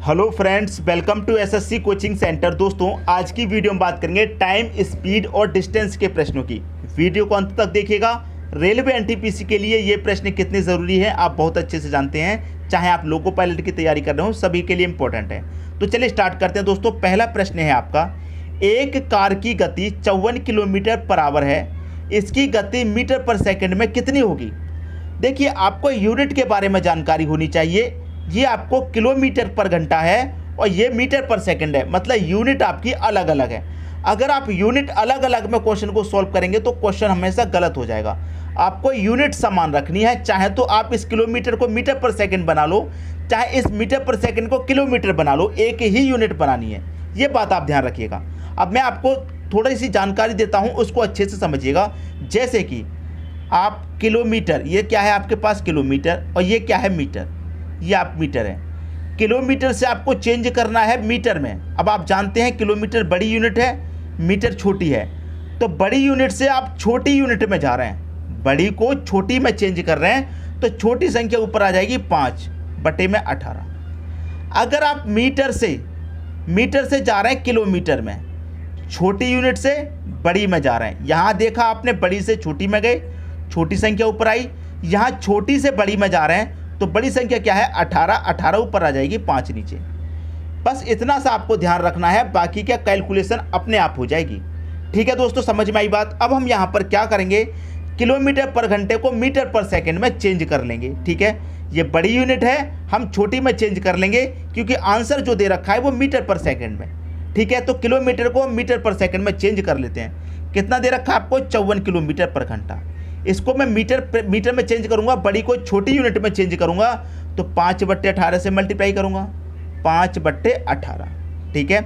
Hello friends, welcome to SSC coaching centre. दोस्तों, आज की वीडियो में बात करेंगे टाइम, स्पीड और डिस्टेंस के प्रश्नों की। वीडियो को अंत तक देखिएगा। रेलवे एनटीपीसी के लिए ये प्रश्न कितने ज़रूरी है आप बहुत अच्छे से जानते हैं। चाहे आप लोको पायलट की तैयारी कर रहे हो, सभी के लिए इंपॉर्टेंट है। तो चलिए स्टार्ट करते हैं दोस्तों। पहला प्रश्न है आपका, एक कार की गति 54 किलोमीटर पर आवर है, इसकी गति मीटर पर सेकेंड में कितनी होगी? देखिए, आपको यूनिट के बारे में जानकारी होनी चाहिए। ये आपको किलोमीटर पर घंटा है और ये मीटर पर सेकंड है, मतलब यूनिट आपकी अलग अलग है। अगर आप यूनिट अलग अलग में क्वेश्चन को सॉल्व करेंगे तो क्वेश्चन हमेशा गलत हो जाएगा। आपको यूनिट समान रखनी है। चाहे तो आप इस किलोमीटर को मीटर पर सेकंड बना लो, चाहे इस मीटर पर सेकंड को किलोमीटर बना लो, एक ही यूनिट बनानी है। ये बात आप ध्यान रखिएगा। अब मैं आपको थोड़ी सी जानकारी देता हूँ, उसको अच्छे से समझिएगा। जैसे कि आप किलोमीटर, ये क्या है आपके पास किलोमीटर, और ये क्या है मीटर, ये आप मीटर है। किलोमीटर से आपको चेंज करना है मीटर में। अब आप जानते हैं किलोमीटर बड़ी यूनिट है, मीटर छोटी है। तो बड़ी यूनिट से आप छोटी यूनिट में जा रहे हैं, बड़ी को छोटी में चेंज कर रहे हैं, तो छोटी संख्या ऊपर आ जाएगी 5/18। अगर आप मीटर से जा रहे हैं किलोमीटर में, छोटी यूनिट से बड़ी में जा रहे हैं। यहाँ देखा आपने, बड़ी से छोटी में गए, छोटी संख्या ऊपर आई। यहाँ छोटी से बड़ी में जा रहे हैं तो बड़ी संख्या क्या है 18 ऊपर आ जाएगी, 5 नीचे। बस इतना सा आपको ध्यान रखना है, बाकी क्या कैलकुलेशन अपने आप हो जाएगी। ठीक है दोस्तों, समझ में आई बात। अब हम यहाँ पर क्या करेंगे, किलोमीटर पर घंटे को मीटर पर सेकंड में चेंज कर लेंगे। ठीक है, ये बड़ी यूनिट है, हम छोटी में चेंज कर लेंगे क्योंकि आंसर जो दे रखा है वो मीटर पर सेकेंड में। ठीक है, तो किलोमीटर को मीटर पर सेकेंड में चेंज कर लेते हैं। कितना दे रखा है आपको, 54 किलोमीटर पर घंटा। इसको मैं मीटर में चेंज करूंगा, बड़ी को छोटी यूनिट में चेंज करूंगा, तो 5/18 से मल्टीप्लाई करूंगा, 5/18। ठीक है,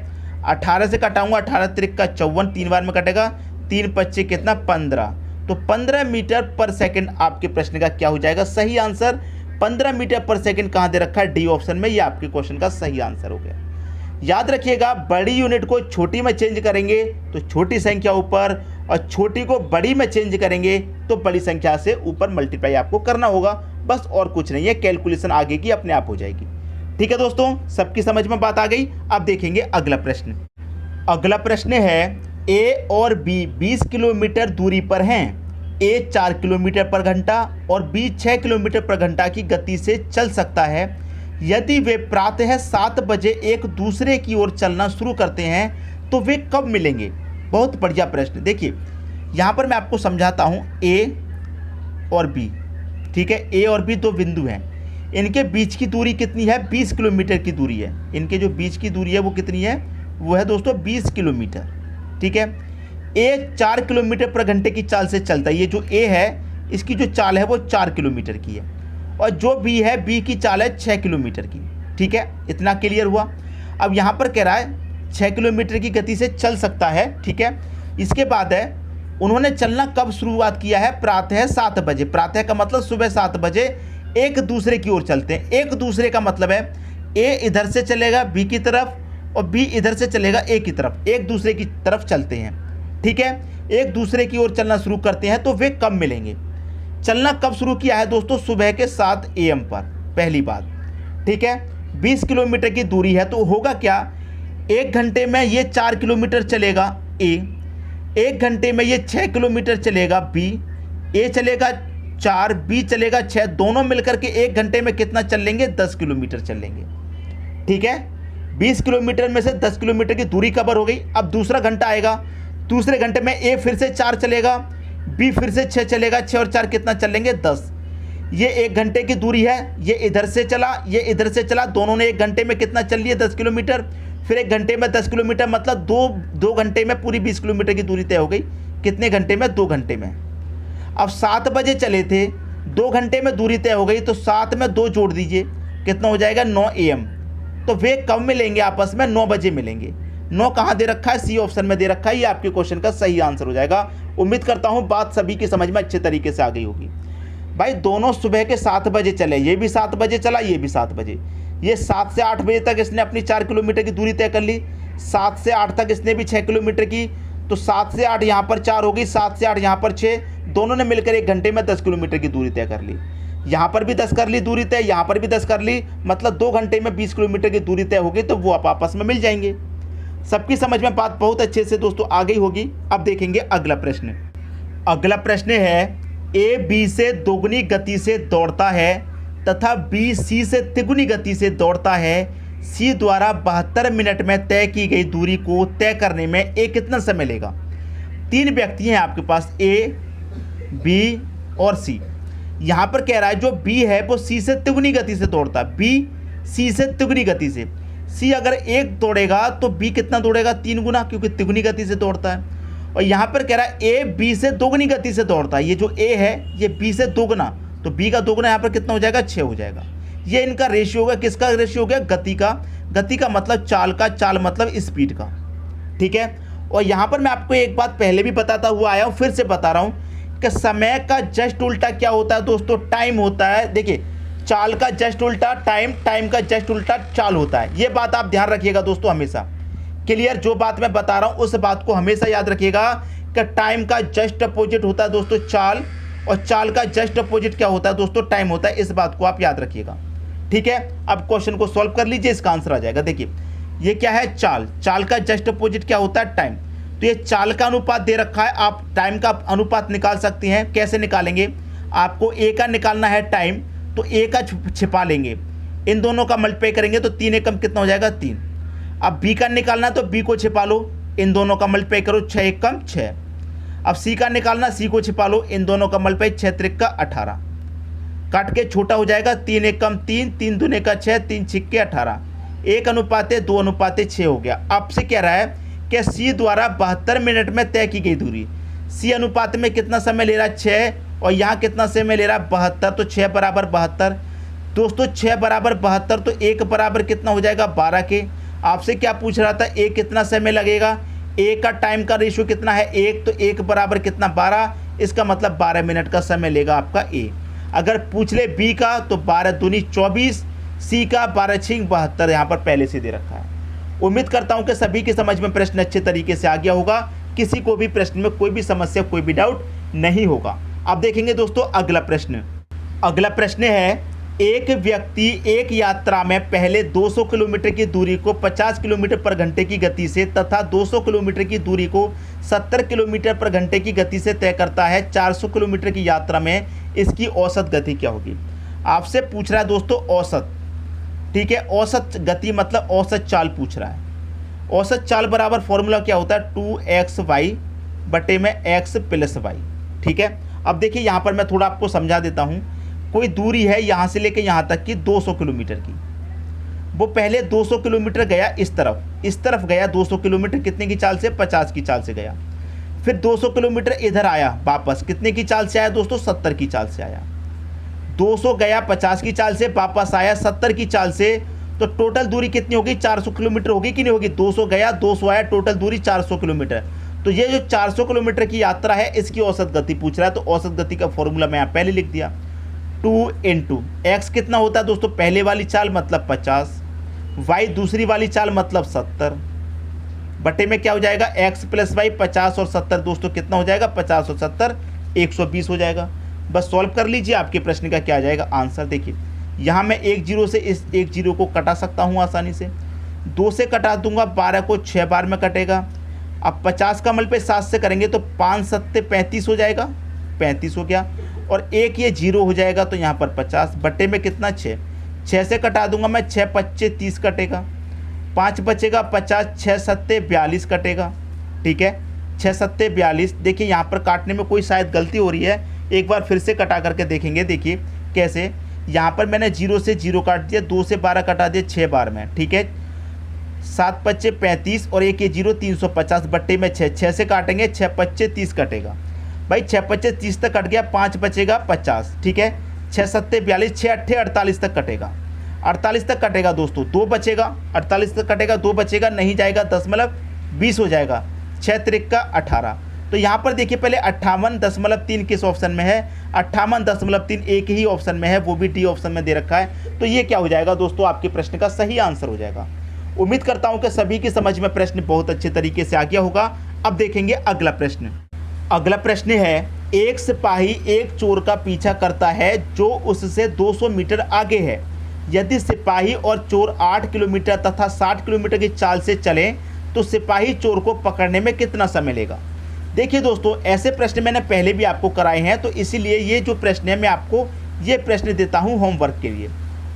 18 से कटाऊंगा, 18 त्रिक का 54, 3 बार में कटेगा, 3×5 कितना 15। तो 15 मीटर पर सेकंड आपके प्रश्न का क्या हो जाएगा, सही आंसर। 15 मीटर पर सेकंड कहाँ दे रखा है, डी ऑप्शन में। ये आपके क्वेश्चन का सही आंसर हो गया। याद रखिएगा, बड़ी यूनिट को छोटी में चेंज करेंगे तो छोटी संख्या ऊपर, और छोटी को बड़ी में चेंज करेंगे तो बड़ी संख्या से ऊपर मल्टीप्लाई आपको करना होगा। बस और कुछ नहीं है, कैलकुलेशन आगे की अपने आप हो जाएगी। ठीक है दोस्तों, सबकी समझ में बात आ गई। अब देखेंगे अगला प्रश्न। अगला प्रश्न है, ए और बी 20 किलोमीटर दूरी पर हैं। ए 4 किलोमीटर पर घंटा और बी 6 किलोमीटर पर घंटा की गति से चल सकता है। यदि वे प्रातः 7 बजे एक दूसरे की ओर चलना शुरू करते हैं तो वे कब मिलेंगे? बहुत बढ़िया प्रश्न। देखिए, यहाँ पर मैं आपको समझाता हूँ। ए और बी, ठीक है, ए और बी दो बिंदु हैं। इनके बीच की दूरी कितनी है, 20 किलोमीटर की दूरी है। इनके जो बीच की दूरी है वो कितनी है, वो है दोस्तों 20 किलोमीटर। ठीक है, ए 4 किलोमीटर पर घंटे की चाल से चलता है। ये जो ए है, इसकी जो चाल है वो 4 किलोमीटर की है, और जो बी है, बी की चाल है 6 किलोमीटर की। ठीक है, इतना क्लियर हुआ। अब यहाँ पर कह रहा है 6 किलोमीटर की गति से चल सकता है। ठीक है, इसके बाद है, उन्होंने चलना कब शुरुआत किया है, प्रातः 7 बजे। प्रातः का मतलब सुबह 7 बजे एक दूसरे की ओर चलते हैं। एक दूसरे का मतलब है ए इधर से चलेगा बी की तरफ, और बी इधर से चलेगा ए की तरफ। एक दूसरे की तरफ चलते हैं। ठीक है, एक दूसरे की ओर चलना शुरू करते हैं, तो वे कब मिलेंगे? चलना कब शुरू किया है दोस्तों, सुबह के 7 AM पर, पहली बात। ठीक है, 20 किलोमीटर की दूरी है, तो होगा क्या, 1 घंटे में ये 4 किलोमीटर चलेगा ए, 1 घंटे में ये 6 किलोमीटर चलेगा बी। ए चलेगा 4, बी चलेगा 6, दोनों मिलकर के 1 घंटे में कितना चल लेंगे, 10 किलोमीटर चल लेंगे। ठीक है, 20 किलोमीटर में से 10 किलोमीटर की दूरी कवर हो गई। अब दूसरा घंटा आएगा, दूसरे घंटे में ए फिर से 4 चलेगा, बी फिर से 6 चलेगा, 6 और 4 कितना चल लेंगे, 10। ये 1 घंटे की दूरी है, ये इधर से चला, ये इधर से चला, दोनों ने 1 घंटे में कितना चल लिया, 10 किलोमीटर। फिर 1 घंटे में 10 किलोमीटर, मतलब दो घंटे में पूरी 20 किलोमीटर की दूरी तय हो गई। कितने घंटे में, 2 घंटे में। अब 7 बजे चले थे, 2 घंटे में दूरी तय हो गई, तो 7 में 2 जोड़ दीजिए, कितना हो जाएगा, 9 AM। तो वे कब मिलेंगे आपस में, 9 बजे मिलेंगे। 9 कहाँ दे रखा है, सी ऑप्शन में दे रखा है। ये आपके क्वेश्चन का सही आंसर हो जाएगा। उम्मीद करता हूँ बात सभी की समझ में अच्छे तरीके से आ गई होगी। भाई, दोनों सुबह के 7 बजे चले, ये भी 7 बजे चला, ये भी 7 बजे। ये 7 से 8 बजे तक इसने अपनी 4 किलोमीटर की दूरी तय कर ली। 7 से 8 तक इसने भी 6 किलोमीटर की, तो 7 से 8 यहाँ पर 4 होगी, 7 से 8 यहाँ पर 6, दोनों ने मिलकर 1 घंटे में 10 किलोमीटर की दूरी तय कर ली। यहाँ पर भी 10 कर ली दूरी तय, यहाँ पर भी 10 कर ली, मतलब 2 घंटे में 20 किलोमीटर की दूरी तय होगी, तो वो आप आपस में मिल जाएंगे। सबकी समझ में बात बहुत अच्छे से दोस्तों आ गई होगी। अब देखेंगे अगला प्रश्न। अगला प्रश्न है, ए बी से दोगुनी गति से दौड़ता है तथा बी सी से तिगुनी गति से दौड़ता है। सी द्वारा 72 मिनट में तय की गई दूरी को तय करने में ए कितना समय लेगा। 3 व्यक्ति हैं आपके पास, ए, बी और सी। यहाँ पर कह रहा है जो बी है वो सी से तिगुनी गति से दौड़ता है, बी सी से तिगुनी गति से। सी अगर 1 दौड़ेगा तो बी कितना दौड़ेगा, 3 गुना, क्योंकि तिगुनी गति से दौड़ता है। और यहाँ पर कह रहा है ए बी से दोगुनी गति से दौड़ता है। ये जो ए है ये बी से दोगुना, तो बी का दोगुना यहाँ पर कितना हो जाएगा, 6 हो जाएगा। ये इनका रेशियो होगा, किसका रेशियो हो गया, गति का। गति का मतलब चाल का, चाल मतलब स्पीड का, ठीक है। और यहाँ पर मैं आपको एक बात पहले भी बताता हुआ आया हूँ, फिर से बता रहा हूँ कि समय का जस्ट उल्टा क्या होता है दोस्तों, टाइम होता है। देखिए, चाल का जस्ट उल्टा टाइम, टाइम का जस्ट उल्टा चाल होता है। ये बात आप ध्यान रखिएगा दोस्तों हमेशा। क्लियर, जो बात मैं बता रहा हूँ उस बात को हमेशा याद रखिएगा कि टाइम का जस्ट अपोजिट होता है दोस्तों चाल, और चाल का जस्ट अपोजिट क्या होता है दोस्तों, टाइम होता है। इस बात को आप याद रखिएगा, ठीक है। अब क्वेश्चन को सॉल्व कर लीजिए, इसका आंसर आ जाएगा। देखिए ये क्या है, चाल, चाल का जस्ट अपोजिट क्या होता है, टाइम। तो ये चाल का अनुपात दे रखा है, आप टाइम का अनुपात निकाल सकते हैं। कैसे निकालेंगे, आपको ए का निकालना है टाइम, तो ए का छिपा लेंगे, इन दोनों का मल्टीप्लाई करेंगे तो 3 एकम कितना हो जाएगा, 3। अब बी का निकालना तो बी को छिपा लो, इन दोनों का मल्टीप्लाई करो, 6 एकम 6। अब सी का निकालना, सी को छिपा लो, इन दोनों का मल्टीप्लाई 6 त्रिक 18, काट के छोटा हो जाएगा, 3 एकम 3, 3 दूने का 6, 3 छिक्के 18, 1:2:6 हो गया। आपसे कह रहा है कि सी द्वारा 72 मिनट में तय की गई दूरी, सी अनुपात में कितना समय ले रहा है, 6, और यहाँ कितना समय ले रहा है, 72, तो 6 बराबर 72 दोस्तों, 6 बराबर 72, तो 1 बराबर कितना हो जाएगा, 12 के। आपसे क्या पूछ रहा था, ए कितना समय लगेगा, ए का टाइम का रेशियो कितना है, 1, तो 1 बराबर कितना, 12, इसका मतलब 12 मिनट का समय लेगा आपका ए। अगर पूछ ले बी का तो 12 दूनी 24, सी का 12 6 72 यहाँ पर पहले से दे रखा है। उम्मीद करता हूँ कि सभी की समझ में प्रश्न अच्छे तरीके से आ गया होगा, किसी को भी प्रश्न में कोई भी समस्या, कोई भी डाउट नहीं होगा। अब देखेंगे दोस्तों अगला प्रश्न। अगला प्रश्न है, एक व्यक्ति एक यात्रा में पहले 200 किलोमीटर की दूरी को 50 किलोमीटर पर घंटे की गति से तथा 200 किलोमीटर की दूरी को 70 किलोमीटर पर घंटे की गति से तय करता है। 400 किलोमीटर की यात्रा में इसकी औसत गति क्या होगी। आपसे पूछ रहा है दोस्तों औसत, ठीक है। औसत गति मतलब औसत चाल पूछ रहा है। औसत चाल बराबर फॉर्मूला क्या होता है, 2xy बटे में x + y, ठीक है। अब देखिए यहाँ पर मैं थोड़ा आपको समझा देता हूँ। कोई दूरी है यहाँ से लेकर यहाँ तक की 200 किलोमीटर की, वो पहले 200 किलोमीटर गया इस तरफ गया 200 किलोमीटर कितने की चाल से, 50 की चाल से गया। फिर 200 किलोमीटर इधर आया वापस, कितने की चाल से आया दोस्तों, 70 की चाल से आया। 200 गया 50 की चाल से, वापस आया 70 की चाल से, तो टोटल दूरी कितनी होगी, 400 किलोमीटर होगी कि नहीं होगी। 200 गया 200 आया, टोटल दूरी 400 किलोमीटर। तो ये जो 400 किलोमीटर की यात्रा है इसकी औसत गति पूछ रहा है। तो औसत गति का फॉर्मूला मैं यहाँ पहले लिख दिया, 2 × x कितना होता है दोस्तों, पहले वाली चाल मतलब 50, y दूसरी वाली चाल मतलब 70, बटे में क्या हो जाएगा, x + y 50 और 70 दोस्तों कितना हो जाएगा, 50 और 70 120 हो जाएगा। बस सॉल्व कर लीजिए, आपके प्रश्न का क्या आ जाएगा आंसर। देखिए यहाँ मैं 1 0 से इस 1 0 को कटा सकता हूँ आसानी से, 2 से कटा दूंगा, 12 को 6 बार में कटेगा। अब 50 का मल्टीप्लाई 7 से करेंगे तो 5 7 35 हो जाएगा, 35 हो गया, और 1 ये 0 हो जाएगा, तो यहाँ पर 50 बटे में कितना 6, 6 से कटा दूंगा मैं, 6 5 30 कटेगा, 5 बचेगा 50, 6 7 42 कटेगा, ठीक है, 6 7 42। देखिए यहाँ पर काटने में कोई शायद गलती हो रही है, एक बार फिर से कटा करके देखेंगे। देखिए कैसे, यहाँ पर मैंने 0 से 0 काट दिया, 2 से 12 कटा दिया 6 बार में, ठीक है, 7 5 35 और 1 ये 0 350 बट्टे में 6, 6 से काटेंगे 6 5 30 कटेगा भाई, 6 5 30 तक कट गया, 5 बचेगा 50, ठीक है, 6 7 42, 6 8 48 तक कटेगा, 48 तक कटेगा दोस्तों, 2 बचेगा, 48 तक कटेगा, 2 बचेगा, नहीं जाएगा 10,20 हो जाएगा, 6 त्रिक 18। तो यहाँ पर देखिए पहले 58.3 किस ऑप्शन में है, 58.3 एक ही ऑप्शन में है, वो भी डी ऑप्शन में दे रखा है। तो ये क्या हो जाएगा दोस्तों, आपके प्रश्न का सही आंसर हो जाएगा। उम्मीद करता हूँ कि सभी की समझ में प्रश्न बहुत अच्छे तरीके से आ गया होगा। अब देखेंगे अगला प्रश्न। अगला प्रश्न है, एक सिपाही एक चोर का पीछा करता है जो उससे 200 मीटर आगे है। यदि सिपाही और चोर 8 किलोमीटर तथा 60 किलोमीटर की चाल से चलें तो सिपाही चोर को पकड़ने में कितना समय लेगा। देखिए दोस्तों, ऐसे प्रश्न मैंने पहले भी आपको कराए हैं, तो इसीलिए ये जो प्रश्न है मैं आपको ये प्रश्न देता हूँ होमवर्क के लिए।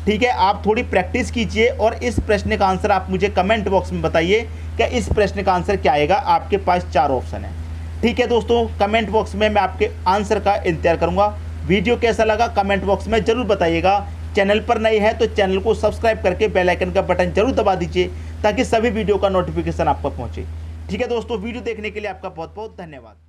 ठीक है, आप थोड़ी प्रैक्टिस कीजिए और इस प्रश्न का आंसर आप मुझे कमेंट बॉक्स में बताइए कि इस प्रश्न का आंसर क्या आएगा। आपके पास 4 ऑप्शन है। ठीक है दोस्तों, कमेंट बॉक्स में मैं आपके आंसर का इंतजार करूंगा। वीडियो कैसा लगा कमेंट बॉक्स में ज़रूर बताइएगा। चैनल पर नए हैं तो चैनल को सब्सक्राइब करके बेल आइकन का बटन जरूर दबा दीजिए ताकि सभी वीडियो का नोटिफिकेशन आपको पहुंचे। ठीक है दोस्तों, वीडियो देखने के लिए आपका बहुत बहुत धन्यवाद।